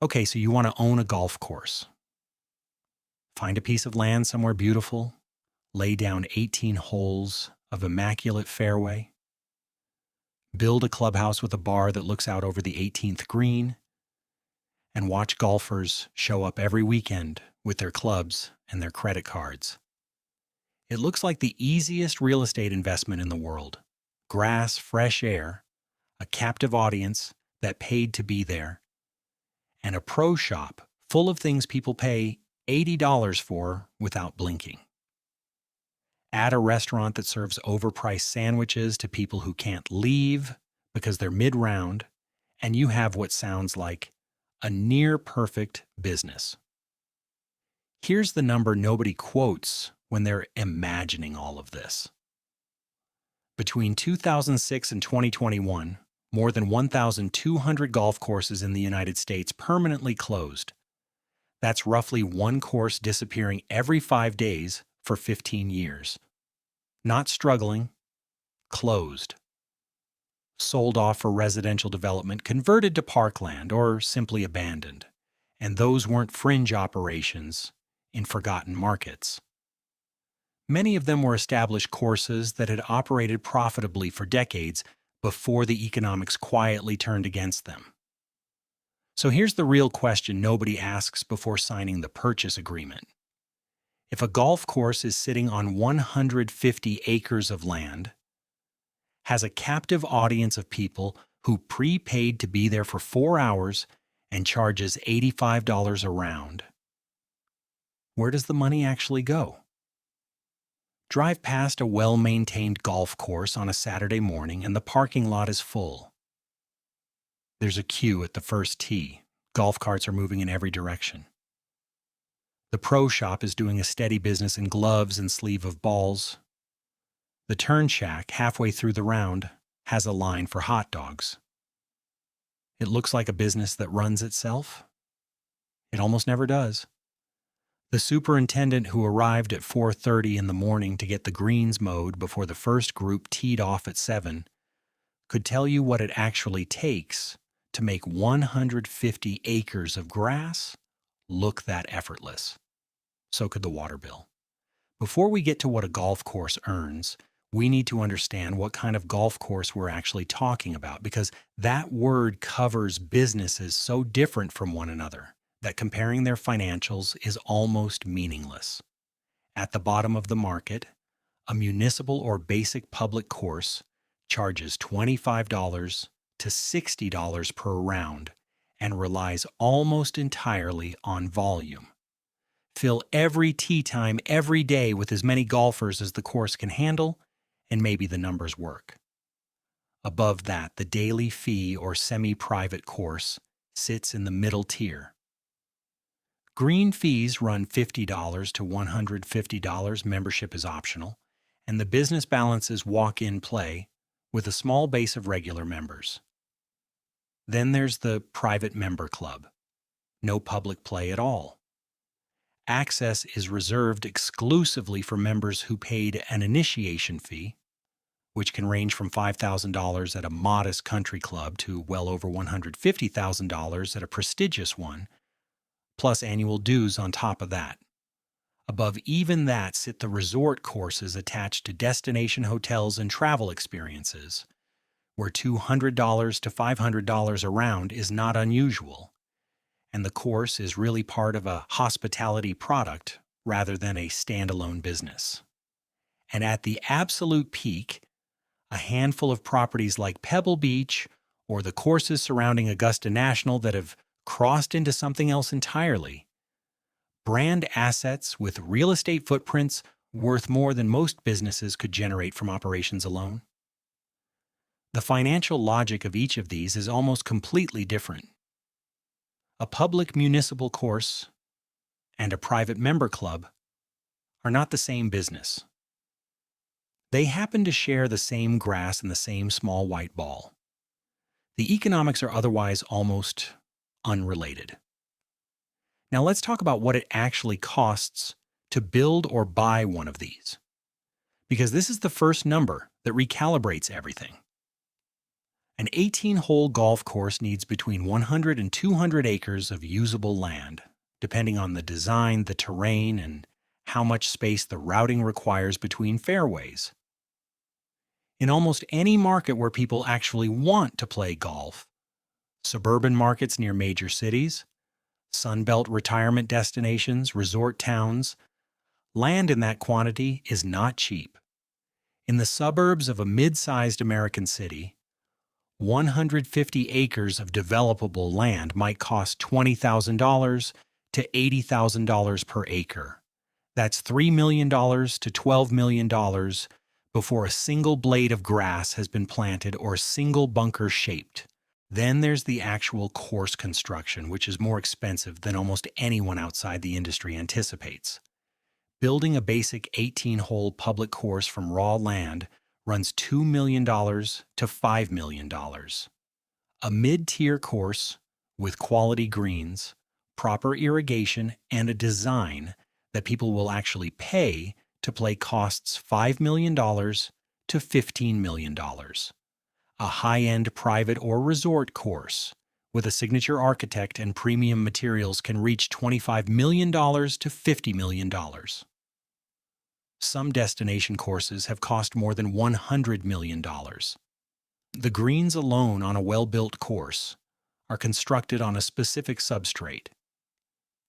Okay, so you want to own a golf course. Find a piece of land somewhere beautiful, lay down 18 holes of immaculate fairway, build a clubhouse with a bar that looks out over the 18th green, and watch golfers show up every weekend with their clubs and their credit cards. It looks like the easiest real estate investment in the world. Grass, fresh air, a captive audience that paid to be there, and a pro shop full of things people pay $80 for without blinking. Add a restaurant that serves overpriced sandwiches to people who can't leave because they're mid-round, and you have what sounds like a near-perfect business. Here's the number nobody quotes when they're imagining all of this. Between 2006 and 2021, more than 1,200 golf courses in the United States permanently closed. That's roughly one course disappearing every 5 days for 15 years. Not struggling, closed. Sold off for residential development, converted to parkland, or simply abandoned. And those weren't fringe operations in forgotten markets. Many of them were established courses that had operated profitably for decades before the economics quietly turned against them. So here's the real question nobody asks before signing the purchase agreement. If a golf course is sitting on 150 acres of land, has a captive audience of people who prepaid to be there for 4 hours and charges $85 a round, where does the money actually go? Drive past a well-maintained golf course on a Saturday morning and the parking lot is full. There's a queue at the first tee. Golf carts are moving in every direction. The pro shop is doing a steady business in gloves and sleeve of balls. The turn shack, halfway through the round, has a line for hot dogs. It looks like a business that runs itself. It almost never does. The superintendent who arrived at 4:30 in the morning to get the greens mowed before the first group teed off at 7 could tell you what it actually takes to make 150 acres of grass look that effortless. So could the water bill. Before we get to what a golf course earns, we need to understand what kind of golf course we're actually talking about, because that word covers businesses so different from one another that comparing their financials is almost meaningless. At the bottom of the market, a municipal or basic public course charges $25 to $60 per round and relies almost entirely on volume. Fill every tee time every day with as many golfers as the course can handle, and maybe the numbers work. Above that, the daily fee or semi-private course sits in the middle tier. Green fees run $50 to $150, membership is optional, and the business balances walk-in play with a small base of regular members. Then there's the private member club. No public play at all. Access is reserved exclusively for members who paid an initiation fee, which can range from $5,000 at a modest country club to well over $150,000 at a prestigious one, plus annual dues on top of that. Above even that sit the resort courses attached to destination hotels and travel experiences, where $200 to $500 a round is not unusual, and the course is really part of a hospitality product rather than a standalone business. And at the absolute peak, a handful of properties like Pebble Beach or the courses surrounding Augusta National that have crossed into something else entirely. Brand assets with real estate footprints worth more than most businesses could generate from operations alone. The financial logic of each of these is almost completely different. A public municipal course and a private member club are not the same business. They happen to share the same grass and the same small white ball. The economics are otherwise almost unrelated. Now let's talk about what it actually costs to build or buy one of these, because this is the first number that recalibrates everything. An 18-hole golf course needs between 100 and 200 acres of usable land, depending on the design, the terrain, and how much space the routing requires between fairways. In almost any market where people actually want to play golf, suburban markets near major cities, Sunbelt retirement destinations, resort towns, land in that quantity is not cheap. In the suburbs of a mid-sized American city, 150 acres of developable land might cost $20,000 to $80,000 per acre. That's $3 million to $12 million before a single blade of grass has been planted or a single bunker shaped. Then there's the actual course construction, which is more expensive than almost anyone outside the industry anticipates. Building a basic 18-hole public course from raw land runs $2 million to $5 million. A mid-tier course with quality greens, proper irrigation, and a design that people will actually pay to play costs $5 million to $15 million. A high-end private or resort course with a signature architect and premium materials can reach $25 million to $50 million. Some destination courses have cost more than $100 million. The greens alone on a well-built course are constructed on a specific substrate,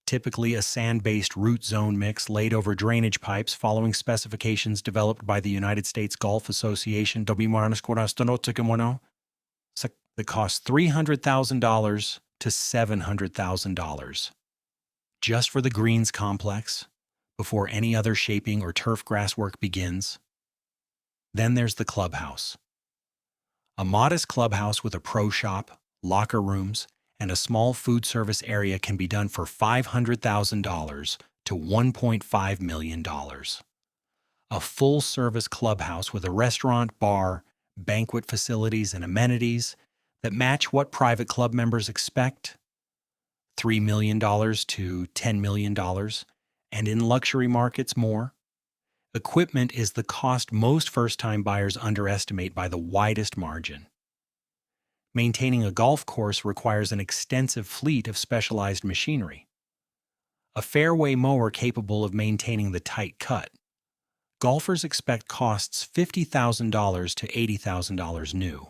typically a sand-based root zone mix laid over drainage pipes following specifications developed by the United States Golf Association that costs $300,000 to $700,000. Just for the greens complex, before any other shaping or turf grass work begins. Then there's the clubhouse. A modest clubhouse with a pro shop, locker rooms, and a small food service area can be done for $500,000 to $1.5 million. A full-service clubhouse with a restaurant, bar, banquet facilities, and amenities that match what private club members expect, $3 million to $10 million, and in luxury markets more. Equipment is the cost most first-time buyers underestimate by the widest margin. Maintaining a golf course requires an extensive fleet of specialized machinery. A fairway mower capable of maintaining the tight cut. Golfers expect costs $50,000 to $80,000 new.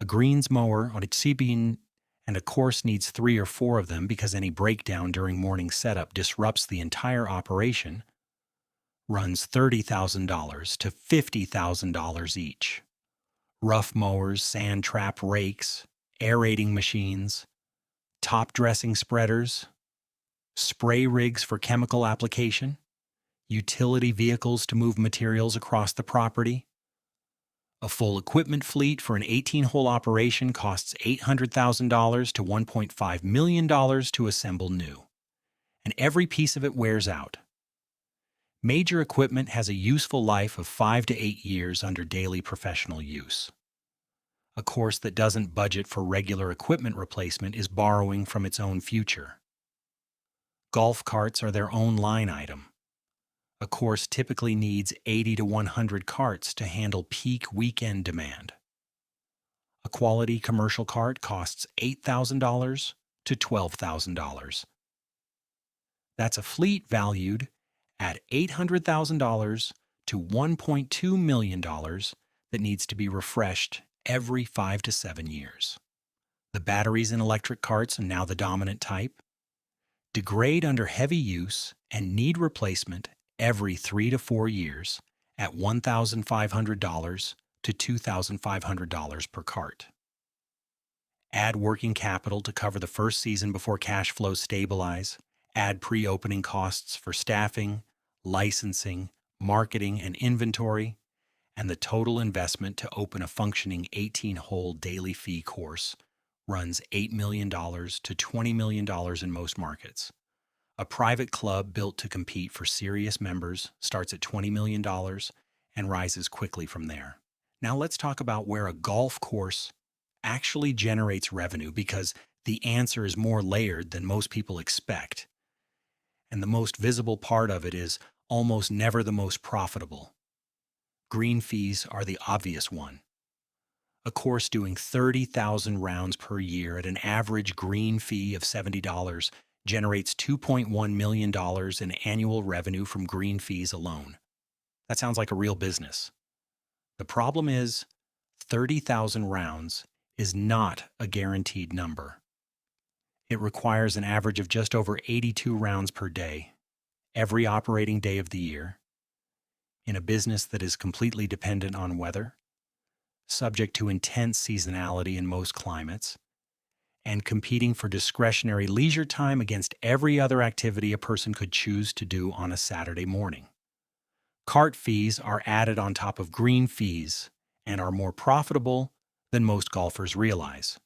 A greens mower on its CBN and a course needs 3 or 4 of them because any breakdown during morning setup disrupts the entire operation, runs $30,000 to $50,000 each. Rough mowers, sand trap rakes, aerating machines, top dressing spreaders, spray rigs for chemical application, utility vehicles to move materials across the property. A full equipment fleet for an 18-hole operation costs $800,000 to $1.5 million to assemble new, and every piece of it wears out. Major equipment has a useful life of 5 to 8 years under daily professional use. A course that doesn't budget for regular equipment replacement is borrowing from its own future. Golf carts are their own line item. A course typically needs 80 to 100 carts to handle peak weekend demand. A quality commercial cart costs $8,000 to $12,000. That's a fleet valued at $800,000 to $1.2 million that needs to be refreshed every 5 to 7 years. The batteries in electric carts, and now the dominant type, degrade under heavy use and need replacement every 3 to 4 years at $1,500 to $2,500 per cart. Add working capital to cover the first season before cash flows stabilize. Add pre-opening costs for staffing, licensing, marketing, and inventory, and the total investment to open a functioning 18-hole daily fee course runs $8 million to $20 million in most markets. A private club built to compete for serious members starts at $20 million and rises quickly from there. Now let's talk about where a golf course actually generates revenue, because the answer is more layered than most people expect. And the most visible part of it is almost never the most profitable. Green fees are the obvious one. A course doing 30,000 rounds per year at an average green fee of $70 generates $2.1 million in annual revenue from green fees alone. That sounds like a real business. The problem is, 30,000 rounds is not a guaranteed number. It requires an average of just over 82 rounds per day, every operating day of the year, in a business that is completely dependent on weather, subject to intense seasonality in most climates, and competing for discretionary leisure time against every other activity a person could choose to do on a Saturday morning. Cart fees are added on top of green fees and are more profitable than most golfers realize.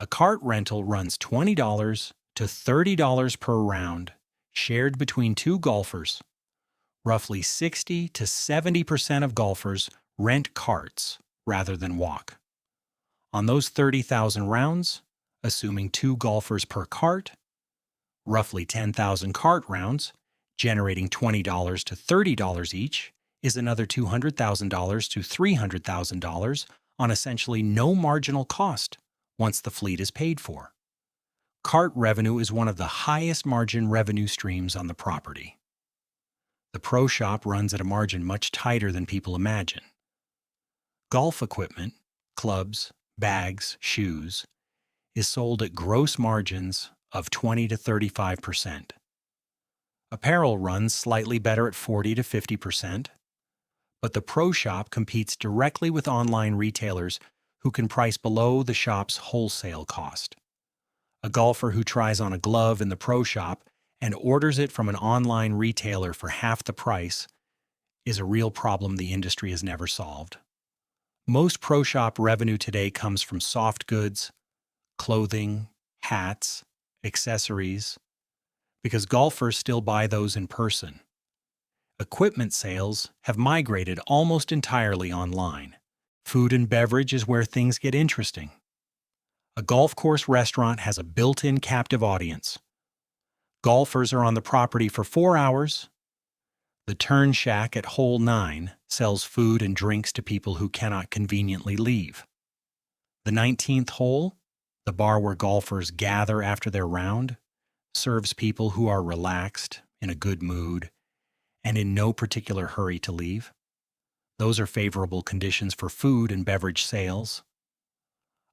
A cart rental runs $20 to $30 per round, shared between two golfers. Roughly 60 to 70% of golfers rent carts rather than walk. On those 30,000 rounds, assuming two golfers per cart, roughly 10,000 cart rounds, generating $20 to $30 each, is another $200,000 to $300,000 on essentially no marginal cost once the fleet is paid for. Cart revenue is one of the highest margin revenue streams on the property. The pro shop runs at a margin much tighter than people imagine. Golf equipment, clubs, bags, shoes, is sold at gross margins of 20 to 35%. Apparel runs slightly better at 40 to 50%, but the pro shop competes directly with online retailers who can price below the shop's wholesale cost. A golfer who tries on a glove in the pro shop and orders it from an online retailer for half the price is a real problem the industry has never solved. Most pro shop revenue today comes from soft goods, clothing, hats, accessories, because golfers still buy those in person. Equipment sales have migrated almost entirely online. Food and beverage is where things get interesting. A golf course restaurant has a built-in captive audience. Golfers are on the property for 4 hours. The Turn Shack at Hole 9 sells food and drinks to people who cannot conveniently leave. The 19th hole, the bar where golfers gather after their round, serves people who are relaxed, in a good mood, and in no particular hurry to leave. Those are favorable conditions for food and beverage sales.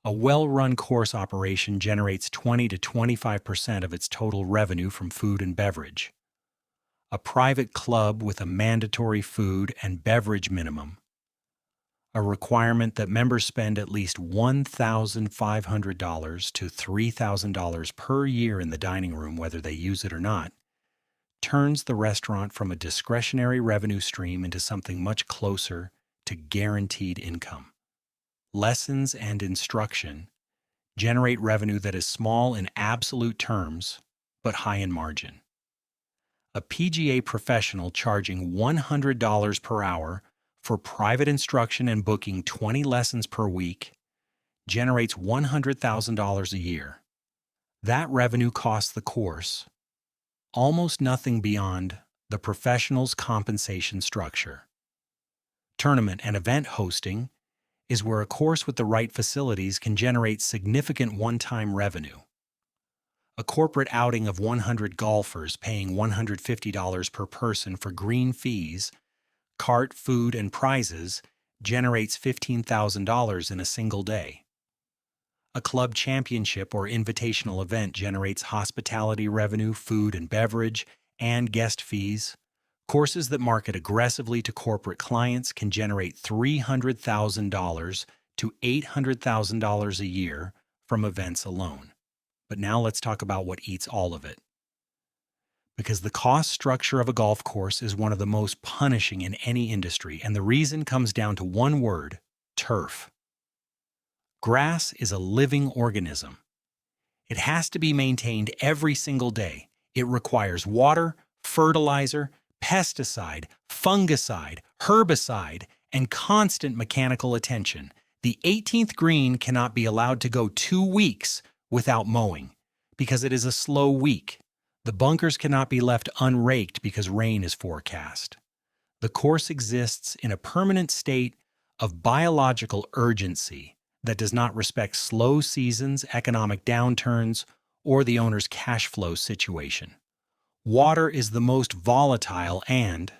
A well-run course operation generates 20 to 25% of its total revenue from food and beverage. A private club with a mandatory food and beverage minimum, a requirement that members spend at least $1,500 to $3,000 per year in the dining room, whether they use it or not, turns the restaurant from a discretionary revenue stream into something much closer to guaranteed income. Lessons and instruction generate revenue that is small in absolute terms, but high in margin. A PGA professional charging $100 per hour for private instruction and booking 20 lessons per week generates $100,000 a year. That revenue costs the course almost nothing beyond the professional's compensation structure. Tournament and event hosting is where a course with the right facilities can generate significant one-time revenue. A corporate outing of 100 golfers paying $150 per person for green fees, cart, food, and prizes generates $15,000 in a single day. A club championship or invitational event generates hospitality revenue, food and beverage, and guest fees. Courses that market aggressively to corporate clients can generate $300,000 to $800,000 a year from events alone. But now let's talk about what eats all of it. Because the cost structure of a golf course is one of the most punishing in any industry, and the reason comes down to one word: turf. Grass is a living organism. It has to be maintained every single day. It requires water, fertilizer, pesticide, fungicide, herbicide, and constant mechanical attention. The 18th green cannot be allowed to go 2 weeks without mowing because it is a slow week. The bunkers cannot be left unraked because rain is forecast. The course exists in a permanent state of biological urgency that does not respect slow seasons, economic downturns, or the owner's cash flow situation. Water is the most volatile and,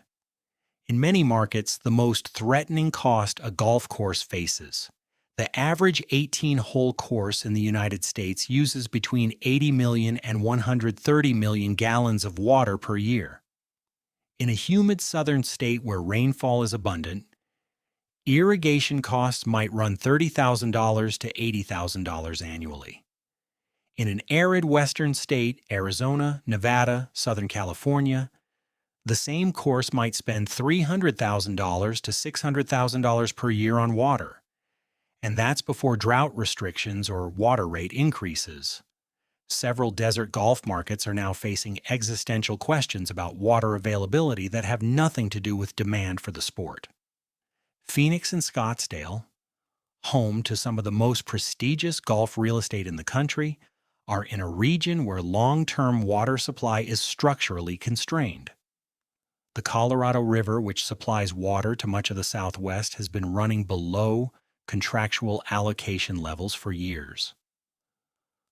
in many markets, the most threatening cost a golf course faces. The average 18-hole course in the United States uses between 80 million and 130 million gallons of water per year. In a humid southern state where rainfall is abundant, irrigation costs might run $30,000 to $80,000 annually. In an arid western state, Arizona, Nevada, Southern California, the same course might spend $300,000 to $600,000 per year on water, and that's before drought restrictions or water rate increases. Several desert golf markets are now facing existential questions about water availability that have nothing to do with demand for the sport. Phoenix and Scottsdale, home to some of the most prestigious golf real estate in the country, are in a region where long-term water supply is structurally constrained. The Colorado River, which supplies water to much of the Southwest, has been running below contractual allocation levels for years.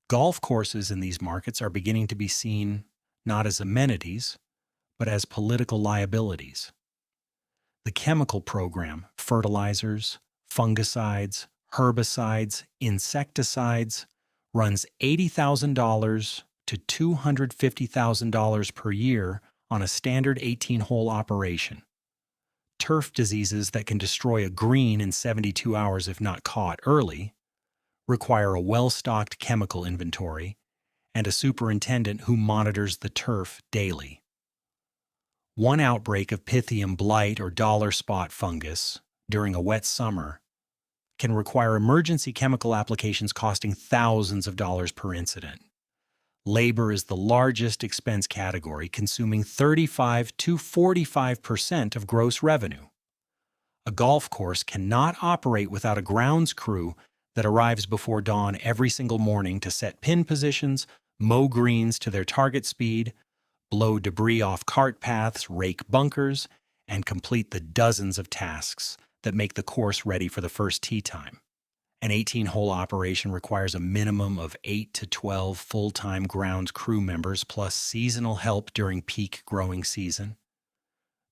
Golf courses in these markets are beginning to be seen not as amenities, but as political liabilities. The chemical program, fertilizers, fungicides, herbicides, insecticides, runs $80,000 to $250,000 per year on a standard 18-hole operation. Turf diseases that can destroy a green in 72 hours if not caught early require a well-stocked chemical inventory and a superintendent who monitors the turf daily. One outbreak of Pythium blight or dollar spot fungus during a wet summer can require emergency chemical applications costing thousands of dollars per incident. Labor is the largest expense category, consuming 35 to 45% of gross revenue. A golf course cannot operate without a grounds crew that arrives before dawn every single morning to set pin positions, mow greens to their target speed, blow debris off cart paths, rake bunkers, and complete the dozens of tasks that make the course ready for the first tee time. An 18-hole operation requires a minimum of 8 to 12 full-time grounds crew members plus seasonal help during peak growing season.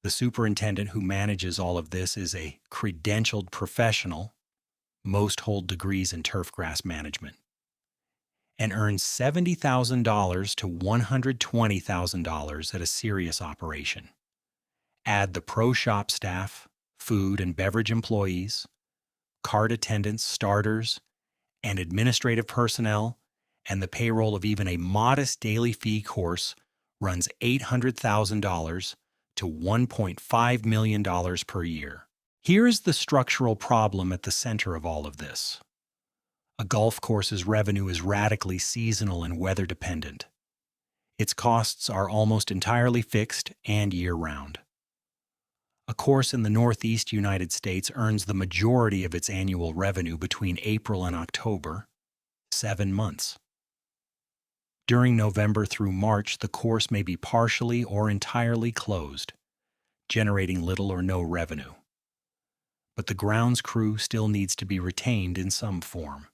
The superintendent who manages all of this is a credentialed professional, most hold degrees in turfgrass management, and earns $70,000 to $120,000 at a serious operation. Add the pro shop staff, food and beverage employees, cart attendants, starters, and administrative personnel, and the payroll of even a modest daily fee course runs $800,000 to $1.5 million per year. Here is the structural problem at the center of all of this. A golf course's revenue is radically seasonal and weather dependent. Its costs are almost entirely fixed and year-round. A course in the Northeast United States earns the majority of its annual revenue between April and October, 7 months. During November through March, the course may be partially or entirely closed, generating little or no revenue. But the grounds crew still needs to be retained in some form.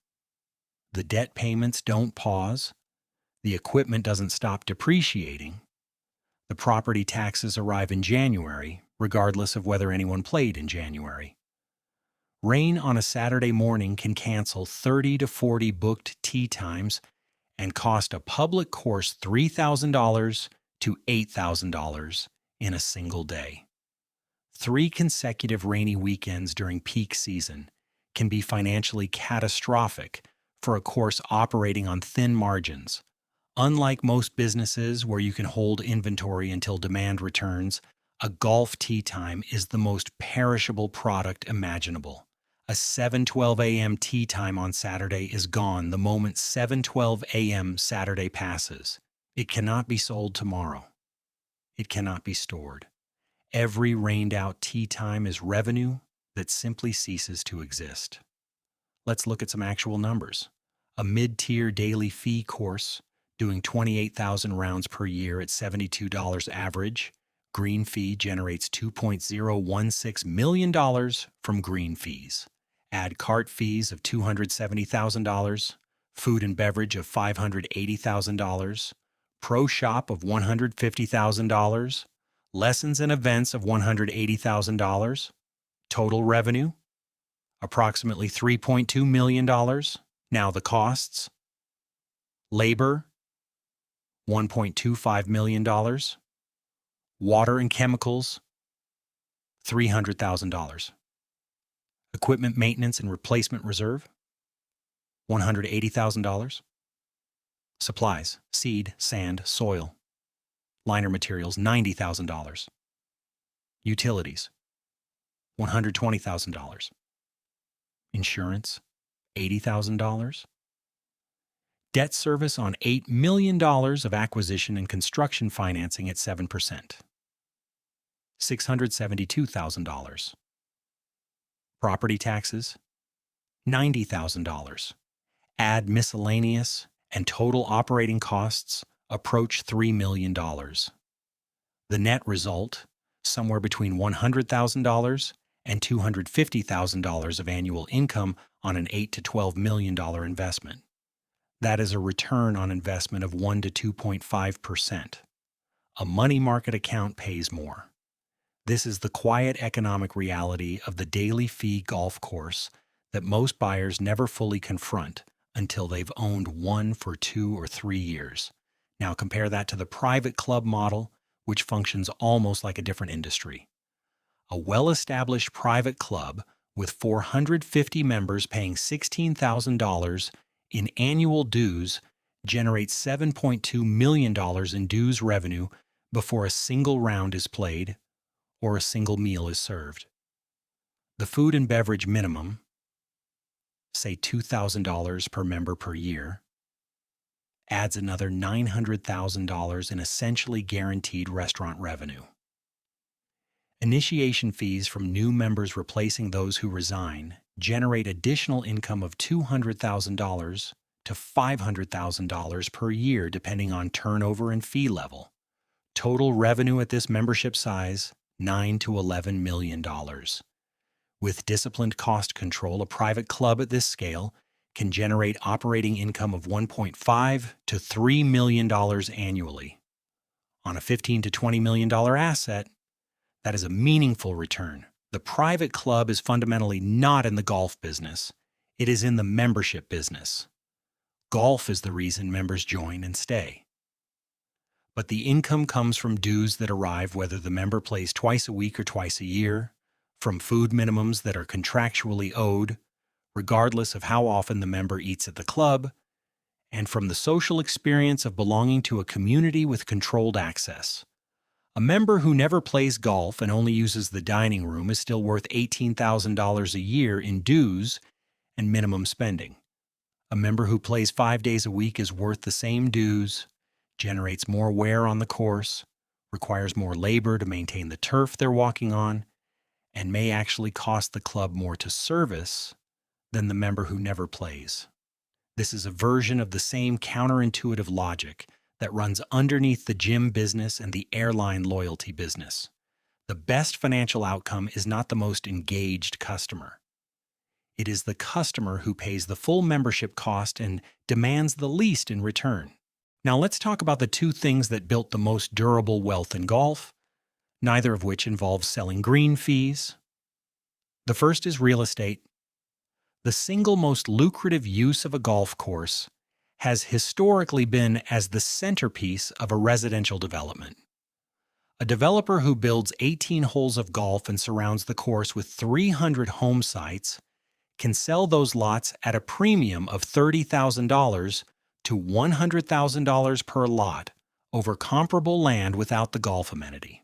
The debt payments don't pause, the equipment doesn't stop depreciating, the property taxes arrive in January, regardless of whether anyone played in January. Rain on a Saturday morning can cancel 30 to 40 booked tee times and cost a public course $3,000 to $8,000 in a single day. 3 consecutive rainy weekends during peak season can be financially catastrophic for a course operating on thin margins. Unlike most businesses where you can hold inventory until demand returns, a golf tee time is the most perishable product imaginable. A 7:12 a.m. tee time on Saturday is gone the moment 7:12 a.m. Saturday passes. It cannot be sold tomorrow. It cannot be stored. Every rained-out tee time is revenue that simply ceases to exist. Let's look at some actual numbers. A mid-tier daily fee course doing 28,000 rounds per year at $72 average, green fee generates $2.016 million from green fees. Add cart fees of $270,000, food and beverage of $580,000, pro shop of $150,000, lessons and events of $180,000, total revenue approximately $3.2 million. Now the costs: labor $1.25 million, water and chemicals $300,000, equipment maintenance and replacement reserve $180,000, supplies, seed, sand, soil, liner materials $90,000, utilities $120,000, insurance $80,000, debt service on $8 million of acquisition and construction financing at 7%, $672,000, property taxes $90,000. Add miscellaneous, and total operating costs approach $3 million. The net result, somewhere between $100,000 and $250,000 of annual income on an $8 to $12 million investment. That is a return on investment of 1 to 2.5%. A money market account pays more. This is the quiet economic reality of the daily fee golf course that most buyers never fully confront until they've owned one for 2 or 3 years. Now compare that to the private club model, which functions almost like a different industry. A well-established private club with 450 members paying $16,000 in annual dues generates $7.2 million in dues revenue before a single round is played or a single meal is served. The food and beverage minimum, say $2,000 per member per year, adds another $900,000 in essentially guaranteed restaurant revenue. Initiation fees from new members replacing those who resign generate additional income of $200,000 to $500,000 per year depending on turnover and fee level. Total revenue at this membership size, $9 to $11 million. With disciplined cost control, a private club at this scale can generate operating income of $1.5 to $3 million annually. On a $15 to $20 million asset, that is a meaningful return. The private club is fundamentally not in the golf business. It is in the membership business. Golf is the reason members join and stay. But the income comes from dues that arrive whether the member plays twice a week or twice a year, from food minimums that are contractually owed, regardless of how often the member eats at the club, and from the social experience of belonging to a community with controlled access. A member who never plays golf and only uses the dining room is still worth $18,000 a year in dues and minimum spending. A member who plays 5 days a week is worth the same dues, generates more wear on the course, requires more labor to maintain the turf they're walking on, and may actually cost the club more to service than the member who never plays. This is a version of the same counterintuitive logic that runs underneath the gym business and the airline loyalty business. The best financial outcome is not the most engaged customer. It is the customer who pays the full membership cost and demands the least in return. Now let's talk about the two things that built the most durable wealth in golf, neither of which involves selling green fees. The first is real estate. The single most lucrative use of a golf course has historically been as the centerpiece of a residential development. A developer who builds 18 holes of golf and surrounds the course with 300 home sites can sell those lots at a premium of $30,000 to $100,000 per lot over comparable land without the golf amenity.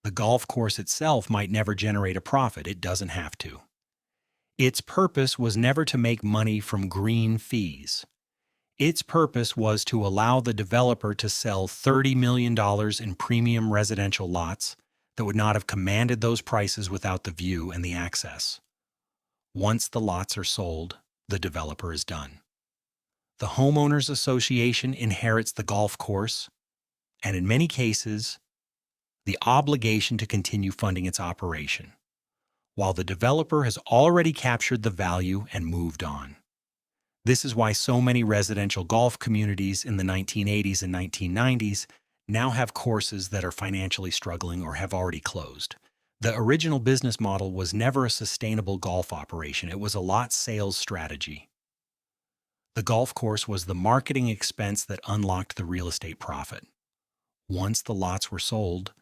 The golf course itself might never generate a profit. It doesn't have to. Its purpose was never to make money from green fees. Its purpose was to allow the developer to sell $30 million in premium residential lots that would not have commanded those prices without the view and the access. Once the lots are sold, the developer is done. The homeowners association inherits the golf course, and in many cases, the obligation to continue funding its operation. while the developer has already captured the value and moved on. This is why so many residential golf communities in the 1980s and 1990s now have courses that are financially struggling or have already closed. The original business model was never a sustainable golf operation. It was a lot sales strategy. The golf course was the marketing expense that unlocked the real estate profit. Once the lots were sold,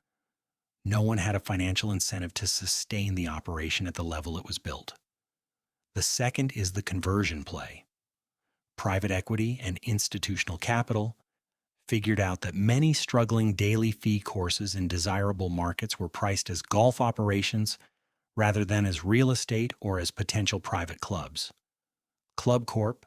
no one had a financial incentive to sustain the operation at the level it was built. The second is the conversion play. Private equity and institutional capital figured out that many struggling daily fee courses in desirable markets were priced as golf operations rather than as real estate or as potential private clubs. Club Corp,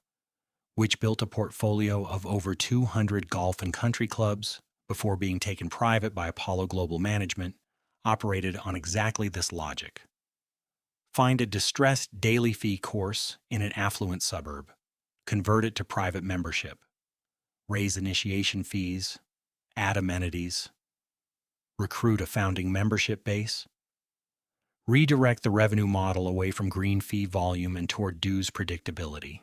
which built a portfolio of over 200 golf and country clubs before being taken private by Apollo Global Management, operated on exactly this logic. Find a distressed daily fee course in an affluent suburb, convert it to private membership, raise initiation fees, add amenities, recruit a founding membership base, redirect the revenue model away from green fee volume and toward dues predictability.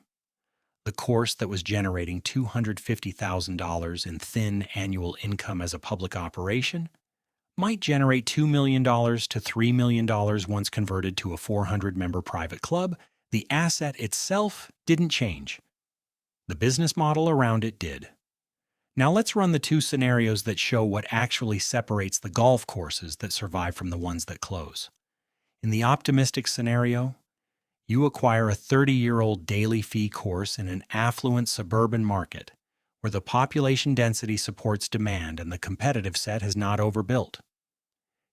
The course that was generating $250,000 in thin annual income as a public operation might generate $2 million to $3 million once converted to a 400-member private club. The asset itself didn't change. The business model around it did. Now let's run the two scenarios that show what actually separates the golf courses that survive from the ones that close. In the optimistic scenario, you acquire a 30-year-old daily fee course in an affluent suburban market where the population density supports demand and the competitive set has not overbuilt.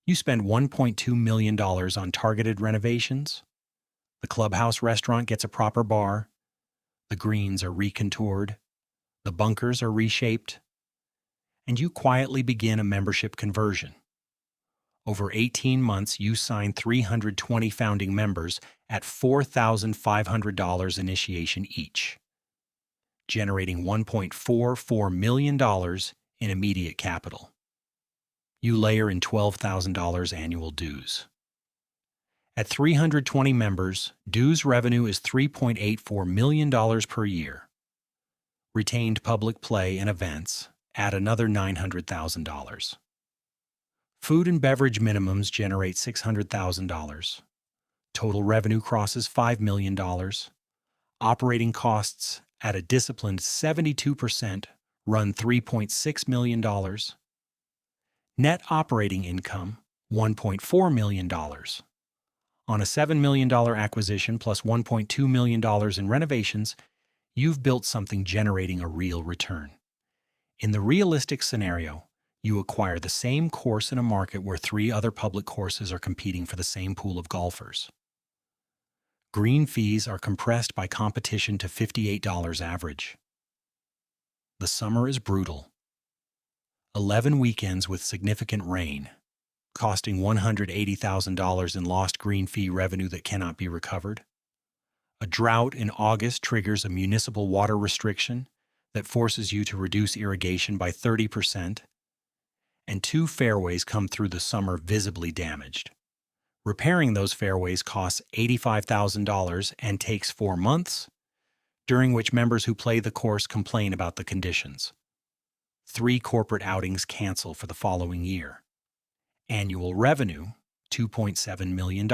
You spend $1.2 million on targeted renovations. The clubhouse restaurant gets a proper bar. The greens are recontoured. The bunkers are reshaped. And you quietly begin a membership conversion. Over 18 months, you sign 320 founding members at $4,500 initiation each, generating $1.44 million in immediate capital. You layer in $12,000 annual dues. At 320 members, dues revenue is $3.84 million per year. Retained public play and events add another $900,000. Food and beverage minimums generate $600,000. Total revenue crosses $5 million. Operating costs at a disciplined 72% run $3.6 million. Net operating income, $1.4 million. On a $7 million acquisition plus $1.2 million in renovations, you've built something generating a real return. In the realistic scenario, you acquire the same course in a market where 3 other public courses are competing for the same pool of golfers. Green fees are compressed by competition to $58 average. The summer is brutal. 11 weekends with significant rain, costing $180,000 in lost green fee revenue that cannot be recovered. A drought in August triggers a municipal water restriction that forces you to reduce irrigation by 30%, and 2 fairways come through the summer visibly damaged. Repairing those fairways costs $85,000 and takes 4 months, during which members who play the course complain about the conditions. 3 corporate outings cancel for the following year. Annual revenue, $2.7 million.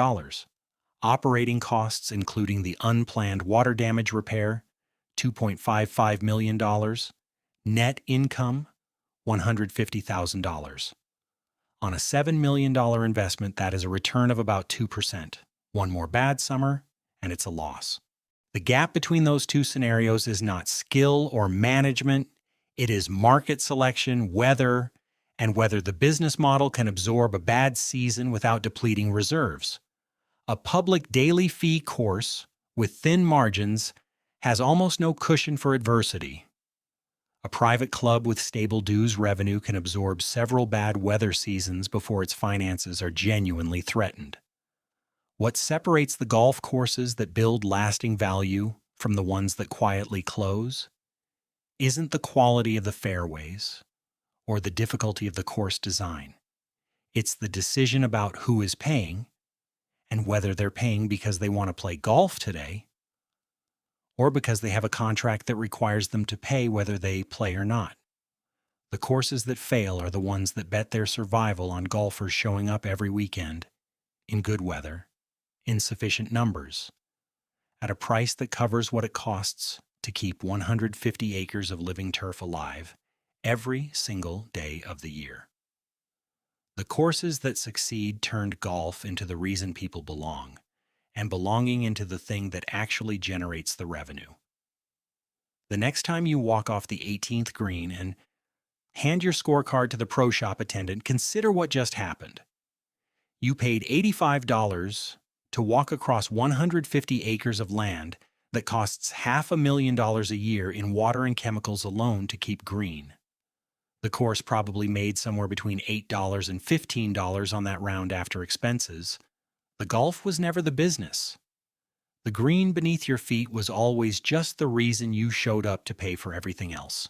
Operating costs, including the unplanned water damage repair, $2.55 million. Net income, $150,000. On a $7 million investment, that is a return of about 2%. One more bad summer, and it's a loss. The gap between those two scenarios is not skill or management. It is market selection, weather, and whether the business model can absorb a bad season without depleting reserves. A public daily fee course with thin margins has almost no cushion for adversity. A private club with stable dues revenue can absorb several bad weather seasons before its finances are genuinely threatened. What separates the golf courses that build lasting value from the ones that quietly close isn't the quality of the fairways or the difficulty of the course design. It's the decision about who is paying and whether they're paying because they want to play golf today or because they have a contract that requires them to pay whether they play or not. The courses that fail are the ones that bet their survival on golfers showing up every weekend, in good weather, in sufficient numbers, at a price that covers what it costs to keep 150 acres of living turf alive every single day of the year. The courses that succeed turned golf into the reason people belong, and belonging into the thing that actually generates the revenue. The next time you walk off the 18th green and hand your scorecard to the pro shop attendant, consider what just happened. You paid $85 to walk across 150 acres of land that costs $500,000 a year in water and chemicals alone to keep green. The course probably made somewhere between $8 and $15 on that round after expenses. The golf was never the business. The green beneath your feet was always just the reason you showed up to pay for everything else.